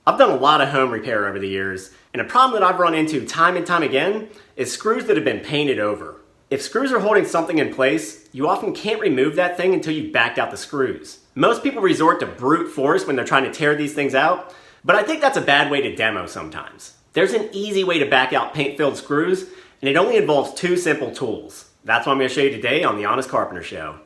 I've done a lot of home repair over the years, and a problem that I've run into time and time again is screws that have been painted over. If screws are holding something in place, you often can't remove that thing until you've backed out the screws. Most people resort to brute force when they're trying to tear these things out, but I think that's a bad way to demo sometimes. There's an easy way to back out paint-filled screws, and it only involves two simple tools. That's what I'm going to show you today on the Honest Carpenter Show.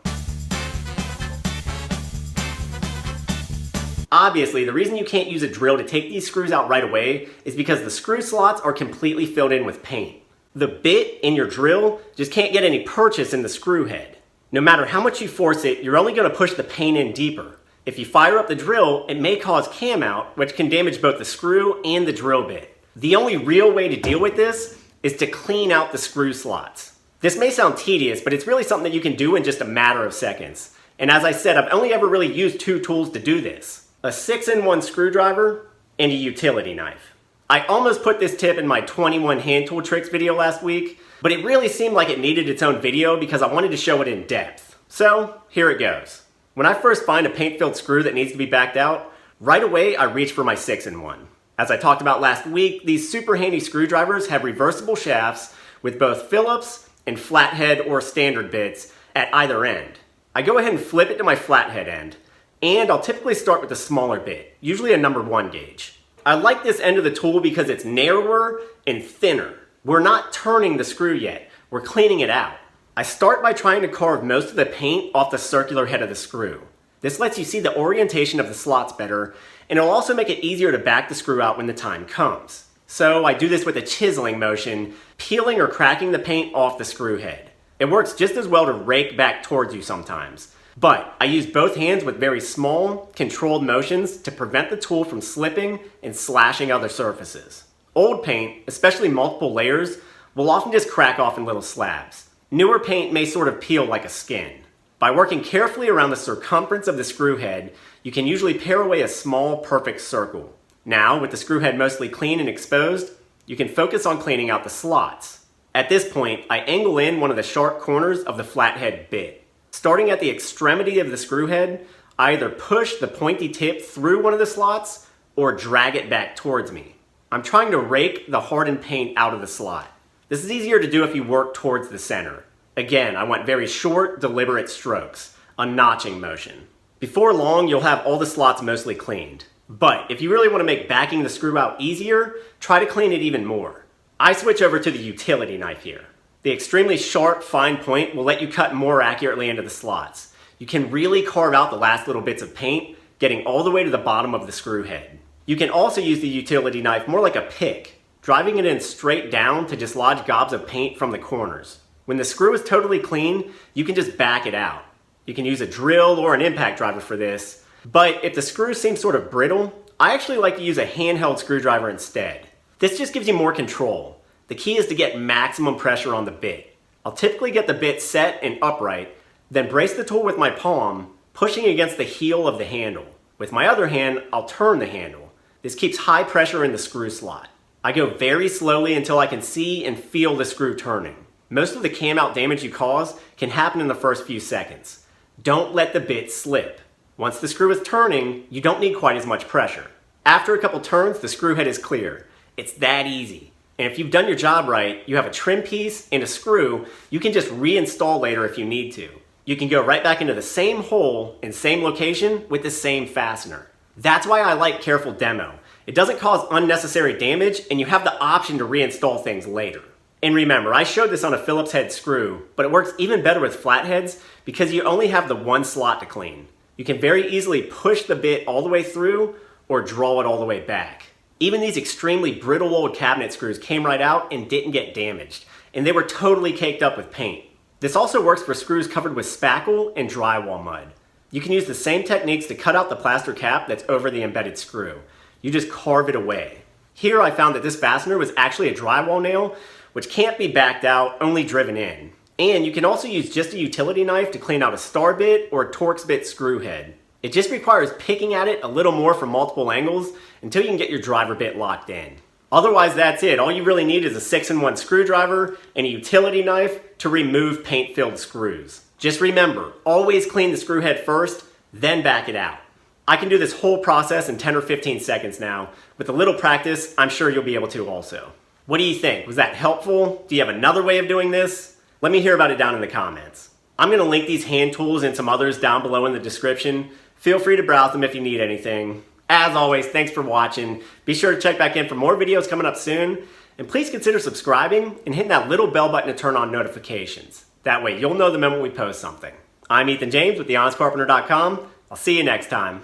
Obviously, the reason you can't use a drill to take these screws out right away is because the screw slots are completely filled in with paint. The bit in your drill just can't get any purchase in the screw head. No matter how much you force it, you're only going to push the paint in deeper. If you fire up the drill, it may cause cam out, which can damage both the screw and the drill bit. The only real way to deal with this is to clean out the screw slots. This may sound tedious, but it's really something that you can do in just a matter of seconds. And as I said, I've only ever really used two tools to do this: a 6-in-1 screwdriver and a utility knife. I almost put this tip in my 21 hand tool tricks video last week, but it really seemed like it needed its own video because I wanted to show it in depth. So here it goes. When I first find a paint-filled screw that needs to be backed out, right away I reach for my 6-in-1. As I talked about last week, these super handy screwdrivers have reversible shafts with both Phillips and flathead or standard bits at either end. I go ahead and flip it to my flathead end, and I'll typically start with the smaller bit, usually a number 1 gauge. I like this end of the tool because it's narrower and thinner. We're not turning the screw yet, we're cleaning it out. I start by trying to carve most of the paint off the circular head of the screw. This lets you see the orientation of the slots better, and it'll also make it easier to back the screw out when the time comes. So I do this with a chiseling motion, peeling or cracking the paint off the screw head. It works just as well to rake back towards you sometimes. But I use both hands with very small, controlled motions to prevent the tool from slipping and slashing other surfaces. Old paint, especially multiple layers, will often just crack off in little slabs. Newer paint may sort of peel like a skin. By working carefully around the circumference of the screw head, you can usually pare away a small, perfect circle. Now, with the screw head mostly clean and exposed, you can focus on cleaning out the slots. At this point, I angle in one of the sharp corners of the flathead bit. Starting at the extremity of the screw head, I either push the pointy tip through one of the slots or drag it back towards me. I'm trying to rake the hardened paint out of the slot. This is easier to do if you work towards the center. Again, I want very short, deliberate strokes, a notching motion. Before long, you'll have all the slots mostly cleaned. But if you really want to make backing the screw out easier, try to clean it even more. I switch over to the utility knife here. The extremely sharp, fine point will let you cut more accurately into the slots. You can really carve out the last little bits of paint, getting all the way to the bottom of the screw head. You can also use the utility knife more like a pick, driving it in straight down to dislodge gobs of paint from the corners. When the screw is totally clean, you can just back it out. You can use a drill or an impact driver for this, but if the screw seems sort of brittle, I actually like to use a handheld screwdriver instead. This just gives you more control. The key is to get maximum pressure on the bit. I'll typically get the bit set and upright, then brace the tool with my palm, pushing against the heel of the handle. With my other hand, I'll turn the handle. This keeps high pressure in the screw slot. I go very slowly until I can see and feel the screw turning. Most of the cam out damage you cause can happen in the first few seconds. Don't let the bit slip. Once the screw is turning, you don't need quite as much pressure. After a couple turns, the screw head is clear. It's that easy. And if you've done your job right, you have a trim piece and a screw you can just reinstall later if you need to. You can go right back into the same hole and same location with the same fastener. That's why I like careful demo. It doesn't cause unnecessary damage, and you have the option to reinstall things later. And remember, I showed this on a Phillips head screw, but it works even better with flatheads because you only have the one slot to clean. You can very easily push the bit all the way through or draw it all the way back. Even these extremely brittle old cabinet screws came right out and didn't get damaged, and they were totally caked up with paint. This also works for screws covered with spackle and drywall mud. You can use the same techniques to cut out the plaster cap that's over the embedded screw. You just carve it away. Here I found that this fastener was actually a drywall nail, which can't be backed out, only driven in. And you can also use just a utility knife to clean out a star bit or a Torx bit screw head. It just requires picking at it a little more from multiple angles until you can get your driver bit locked in. Otherwise, that's it. All you really need is a 6-in-1 screwdriver and a utility knife to remove paint-filled screws. Just remember, always clean the screw head first, then back it out. I can do this whole process in 10 or 15 seconds now. With a little practice, I'm sure you'll be able to also. What do you think? Was that helpful? Do you have another way of doing this? Let me hear about it down in the comments. I'm going to link these hand tools and some others down below in the description. Feel free to browse them if you need anything. As always, thanks for watching. Be sure to check back in for more videos coming up soon. And please consider subscribing and hitting that little bell button to turn on notifications. That way you'll know the moment we post something. I'm Ethan James with thehonestcarpenter.com. I'll see you next time.